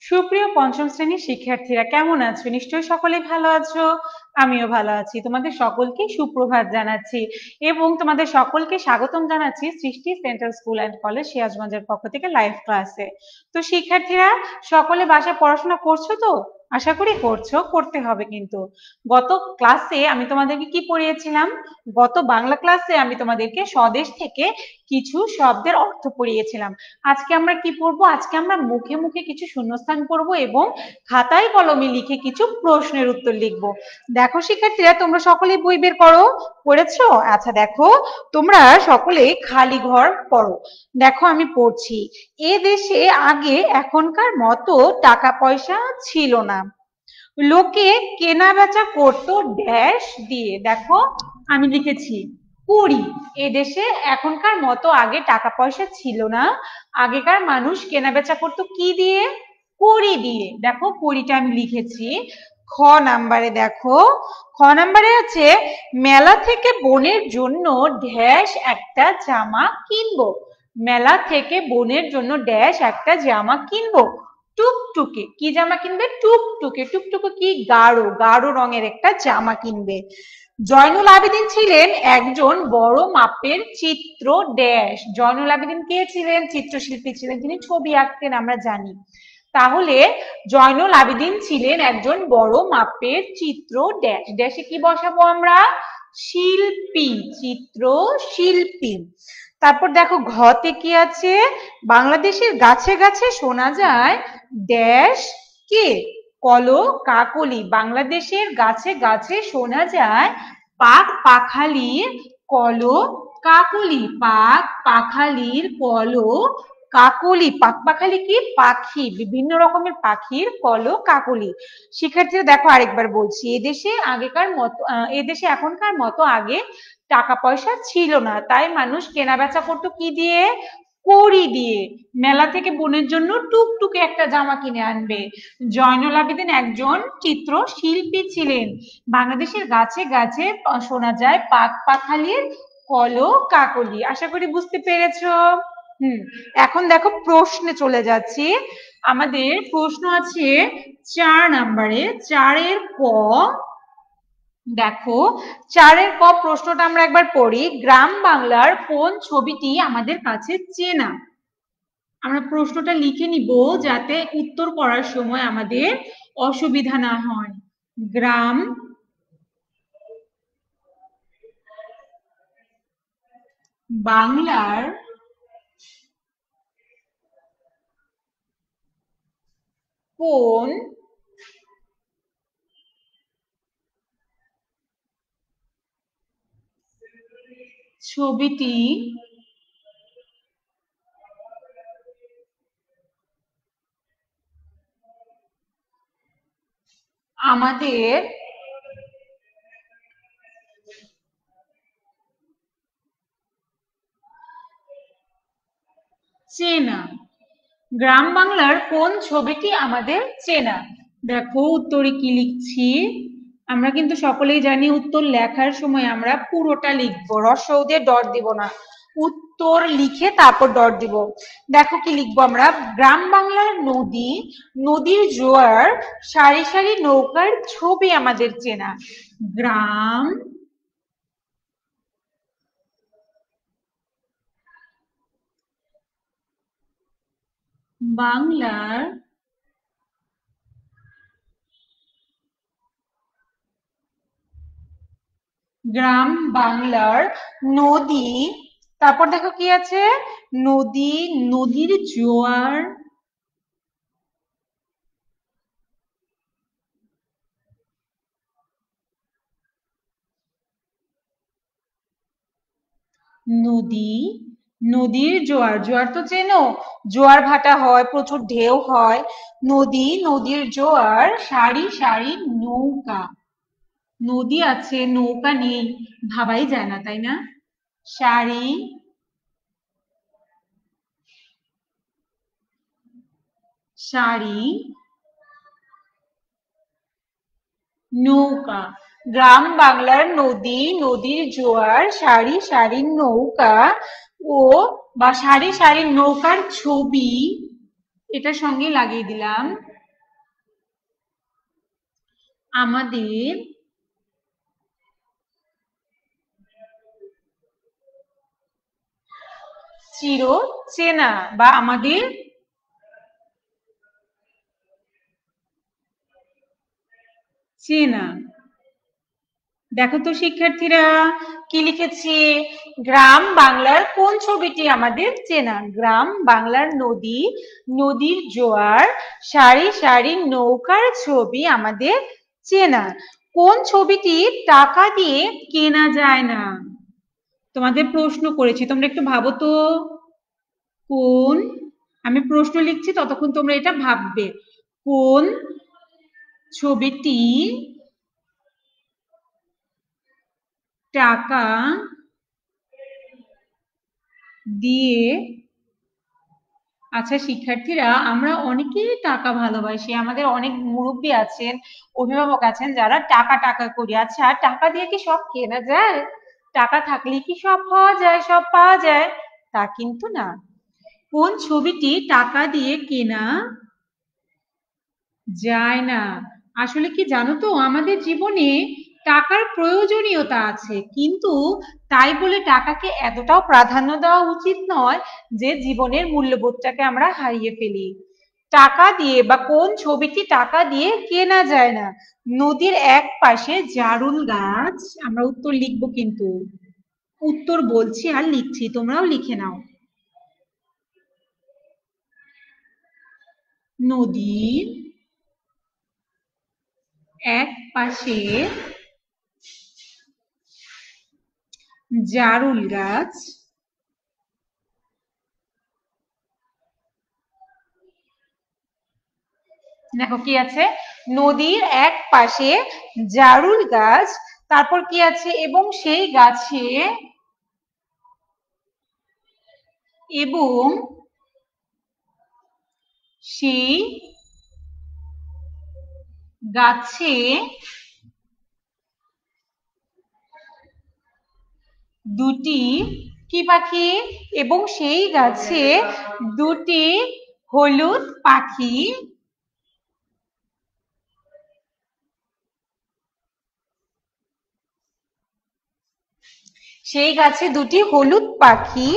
সুপ্রিয় পঞ্চম শ্রেণীর শিক্ষার্থীরা কেমন আছো? নিশ্চয়ই সকলেই ভালো আছো। আমিও ভালো আছি। তোমাদের সকলকে সুপ্রভাত জানাচ্ছি এবং তোমাদের সকলকে স্বাগতম জানাচ্ছি সৃষ্টি সেন্ট্রাল স্কুল অ্যান্ড কলেজ সিরাজগঞ্জের পক্ষ থেকে লাইভ ক্লাসে। তো শিক্ষার্থীরা সকলে বাসায় পড়াশোনা করছো তো? আশা করি করছো, করতে হবে কিন্তু। গত ক্লাসে আমি তোমাদেরকে কি পড়িয়েছিলাম? গত বাংলা ক্লাসে আমি তোমাদেরকে স্বদেশ থেকে কিছু শব্দের অর্থ পড়িয়েছিলাম। আজকে আমরা কি পড়বো? আজকে আমরা মুখে মুখে কিছু শূন্যস্থান পড়বো এবং খাতায় কলমে লিখে কিছু প্রশ্নের উত্তর লিখবো। দেখো শিক্ষার্থীরা, তোমরা সকলেই বই বের করো। পড়েছো? আচ্ছা দেখো, তোমরা সকলে খালি ঘর পড়ো। দেখো আমি পড়ছি। এ দেশে আগে এখনকার মতো টাকা পয়সা ছিল না। লোকে কেনা বেচা করতো ড্যাশ দিয়ে। দেখো আমি লিখেছি কুড়ি। এদেশে এখনকার মতো আগে টাকা পয়সা ছিল না। আগেকার মানুষ কেনা বেচা করতো কি দিয়ে? কুড়ি দিয়ে। দেখো কুড়িটা আমি লিখেছি। খ নাম্বারে দেখো, খ নাম্বারে আছে মেলা থেকে বোনের জন্য ড্যাশ একটা জামা কিনবো। মেলা থেকে বোনের জন্য ড্যাশ একটা জামা কিনবো। টুকটুকে কি জামা কিনবে? টুকটুকে। টুকটুকে কি? গাঢ় গাঢ় রঙের একটা জামা কিনবে। জয়নুল আবেদিন ছিলেন একজন বড় মাপের চিত্র ড্যাশ। জয়নুল আবেদিন কে ছিলেন? চিত্রশিল্পী ছিলেন, তিনি ছবি আঁকতেন আমরা জানি। তাহলে জয়নুল আবেদিন ছিলেন একজন বড় মাপের চিত্র ড্যাশ। ড্যাশে কি বসাবো আমরা? শিল্পী, চিত্র শিল্পী। তারপর দেখো ঘতে কি আছে? বাংলাদেশের গাছে গাছে শোনা যায় ড্যাশ কে? কলো কাকলি। বাংলাদেশের গাছে গাছে শোনা যায় পাক পাখালির কলো কাকলি। পাক পাখালির কলো কাকলি। পাক পাখালি কি? পাখি, বিভিন্ন রকমের পাখির কলো কাকলি। শিক্ষার্থীরা দেখো আরেকবার বলছি, এদেশে আগেকার মতো এদেশে এখনকার মতো আগে টাকা পয়সা ছিল না, তাই মানুষ কেনা বেচা করতো কি দিয়ে? কড়ি দিয়ে। মেলা থেকে বোনের জন্য টুকটুকে একটা জামা কিনে আনবে। জয়নুল আবেদিন একজন চিত্র শিল্পী ছিলেন। বাংলাদেশের গাছে গাছে শোনা যায় পাক পাখালির কলো কাকলি। আশা করি বুঝতে পেরেছো। এখন দেখো প্রশ্নে চলে যাচ্ছি। আমাদের প্রশ্ন আছে 4 নাম্বারে, 4-এর ক। দেখো 4-এর ক প্রশ্নটা আমরা একবার পড়ি। গ্রাম বাংলার কোন ছবিটি আমাদের কাছে চেনা? আমরা প্রশ্নটা লিখে নিব যাতে উত্তর করার সময় আমাদের অসুবিধা না হয়। গ্রাম বাংলার কোন ছবিটি আমাদের চেনা? গ্রাম বাংলার কোন ছবিটি আমাদের চেনা? দেখো উত্তরে কি লিখছি। আমরা কিন্তু সকলেই জানি উত্তর লেখার সময় আমরা পুরোটা লিখবো, হ্রস্ব দিয়ে ডট দিব না। উত্তর লিখে তারপর ডট দিব। দেখো কি লিখবো আমরা? গ্রাম বাংলার নদী, নদীর জোয়ার, সারি সারি নৌকার ছবি আমাদের চেনা। গ্রাম বাংলার গ্রাম বাংলার নদী, তারপর দেখো কি আছে? নদী, নদীর জোয়ার, নদী, নদীর জোয়ার। জোয়ার তো চেনো, জোয়ার ভাটা হয়, প্রচুর ঢেউ হয়। নদী, নদীর জোয়ার, সারি সারি নৌকা। নদী আছে, নৌকা নেই, ভাবাই যায় না তাই না? সারি সারি নৌকা। গ্রাম বাংলার নদী, নদীর জোয়ার, সারি সারি নৌকা ও বা সারি সারি নৌকার ছবি এটার সঙ্গে লাগিয়ে দিলাম আমাদের চির চেনা বা আমাদের চেনা। দেখো তো শিক্ষার্থীরা কি লিখেছে, গ্রাম বাংলার কোন ছবিটি আমাদের চেনা? গ্রাম বাংলার নদী, নদীর জোয়ার, সারি সারি নৌকার ছবি আমাদের চেনা। কোন ছবিটি টাকা দিয়ে কেনা যায় না? তোমাদের প্রশ্ন করেছি, তোমরা একটু ভাবো তো কোন, আমি প্রশ্ন লিখছি ততক্ষণ তোমরা এটা ভাববে, কোন ছবিটি টাকা দিয়ে, আচ্ছা শিক্ষার্থীরা আমরা অনেকেই টাকা ভালোবাসি, আমাদের অনেক মুরব্বী আছেন, অভিভাবক আছেন যারা টাকা টাকা করি। আচ্ছা টাকা দিয়ে কি সব কেনা যায়? টাকা থাকলে কি সব পাওয়া যায়, সব পাওয়া যায়? তা কিন্তু না। কোন ছবিটি টাকা দিয়ে কেনা যায় না? আসলে কি জানো তো, আমাদের জীবনে টাকার প্রয়োজনীয়তা আছে, কিন্তু তাই বলে টাকাকে এতটাও প্রাধান্য দেওয়া উচিত নয় যে জীবনের মূল্যবোধটাকে আমরা হারিয়ে ফেলি। টাকা দিয়ে বা কোন ছবিটি টাকা দিয়ে কেনা যায় না? নদীর এক পাশে জারুল গাছ, আমরা উত্তর লিখবো কিন্তু, উত্তর বলছি আর লিখছি, তোমরাও লিখে নাও। নদীর এক পাশে জারুল গাছ, দেখো কি আছে, নদীর এক পাশে জারুল গাছ, তারপর কি আছে, এবং সেই গাছে, এবং সেই গাছে দুটি কি পাখি, এবং সেই গাছে দুটি হলুদ পাখি সেই গাছে দুটি হলুদ পাখি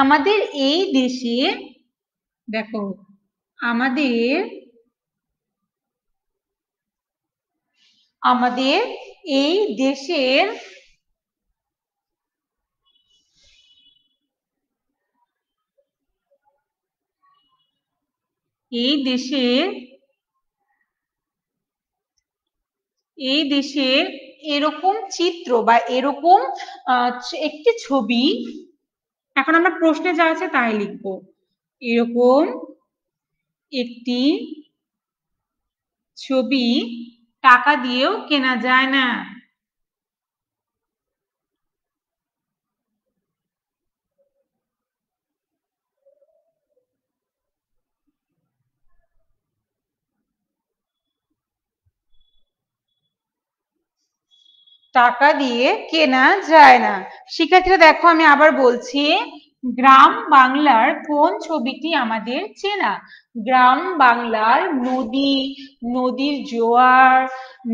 আমাদের এই দেশে, দেখো আমাদের আমাদের এই দেশের এই দেশের এই দেশের এরকম চিত্র বা এরকম একটি ছবি, এখন আমরা প্রশ্নে যা আছে তাই লিখবো, এরকম একটি ছবি টাকা দিয়েও কেনা যায় না। টাকা দিয়ে কেনা যায় না। শিক্ষার্থীরা দেখো আমি আবার বলছি, গ্রাম বাংলার কোন ছবিটি আমাদের চেনা? গ্রাম বাংলার নদী, নদীর জোয়ার,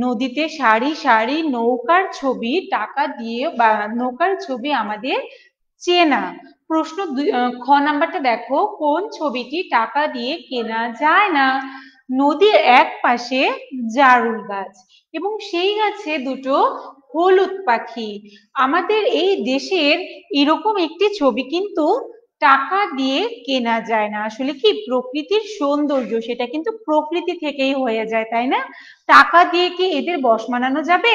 নদীতে সারি সারি নৌকার ছবি টাকা দিয়ে, বা নৌকার ছবি আমাদের চেনা। প্রশ্ন খ নাম্বারটা দেখো, কোন ছবিটি টাকা দিয়ে কেনা যায় না? নদীর এক পাশে জারুল গাছ, এবং সেই গাছে দুটো হলুদ পাখি। আমাদের এই দেশের এরকম একটি ছবি কিন্তু টাকা দিয়ে কেনা যায় না। আসলে কি প্রকৃতির সৌন্দর্য, সেটা কিন্তু প্রকৃতি থেকেই হয়ে যায়, তাই না? টাকা দিয়ে কি এদের বশ মানানো যাবে?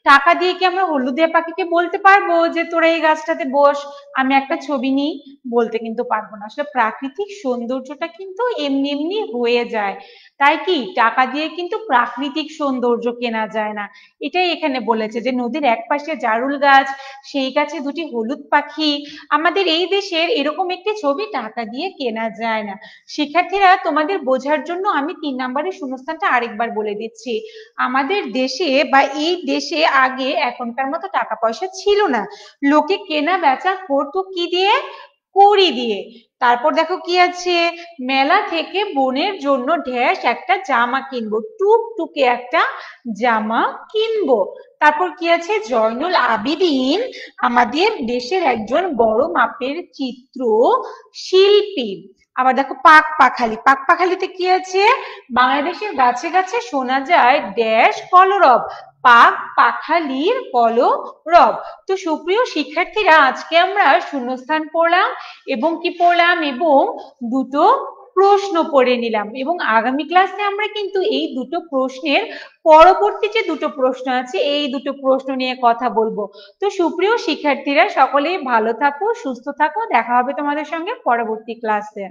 টাকা দিয়ে কি আমরা হলুদিয়া পাখিকে বলতে পারবো যে তোরা এই গাছটাতে বস, আমি একটা ছবি নিই? বলতে কিন্তু পারবো না। আসলে প্রাকৃতিক সৌন্দর্যটা কিন্তু এমনি এমনি হয়ে যায়, তাই কি টাকা দিয়ে কিন্তু প্রাকৃতিক সৌন্দর্য কেনা যায় না। এটাই এখানে বলেছে যে নদীর এক পাশে জারুল গাছ, সেই গাছে দুটি হলুদ পাখি, আমাদের এই দেশের এরকম একটি ছবি টাকা দিয়ে কেনা যায় না। শিক্ষার্থীরা তোমাদের বোঝার জন্য আমি 3 নম্বরের শূন্যস্থানটা আরেকবার বলে দিচ্ছি। আমাদের দেশে বা এই দেশে আগে এখনকার মতো টাকা পয়সা ছিল না, লোকে কেনা বেচা করতো কি দিয়ে? কড়ি দিয়ে। তারপর দেখো কি আছে, মেলা থেকে বোনের জন্য ঢ্যাস একটা জামা কিনবো, টুকটুকে একটা জামা কিনবো। তারপর কি আছে, জয়নুল আবেদিন আমাদের দেশের একজন বড় মাপের চিত্র শিল্পী। আবার দেখো পাখালি, পাখালিতে কি আছে, বাংলাদেশের গাছে গাছে শোনা যায় ড্যাশ কলরব, পাখালির কলরব। তো সুপ্রিয় শিক্ষার্থীরা, আজকে আমরা শূন্যস্থান পড়লাম এবং কি পড়লাম, এবং দুটো প্রশ্ন পড়ে নিলাম, এবং আগামী ক্লাসে আমরা কিন্তু এই দুটো প্রশ্নের পরবর্তী যে দুটো প্রশ্ন আছে এই দুটো প্রশ্ন নিয়ে কথা বলবো। তো সুপ্রিয় শিক্ষার্থীরা, সকলেই ভালো থাকো, সুস্থ থাকো, দেখা হবে তোমাদের সঙ্গে পরবর্তী ক্লাসে।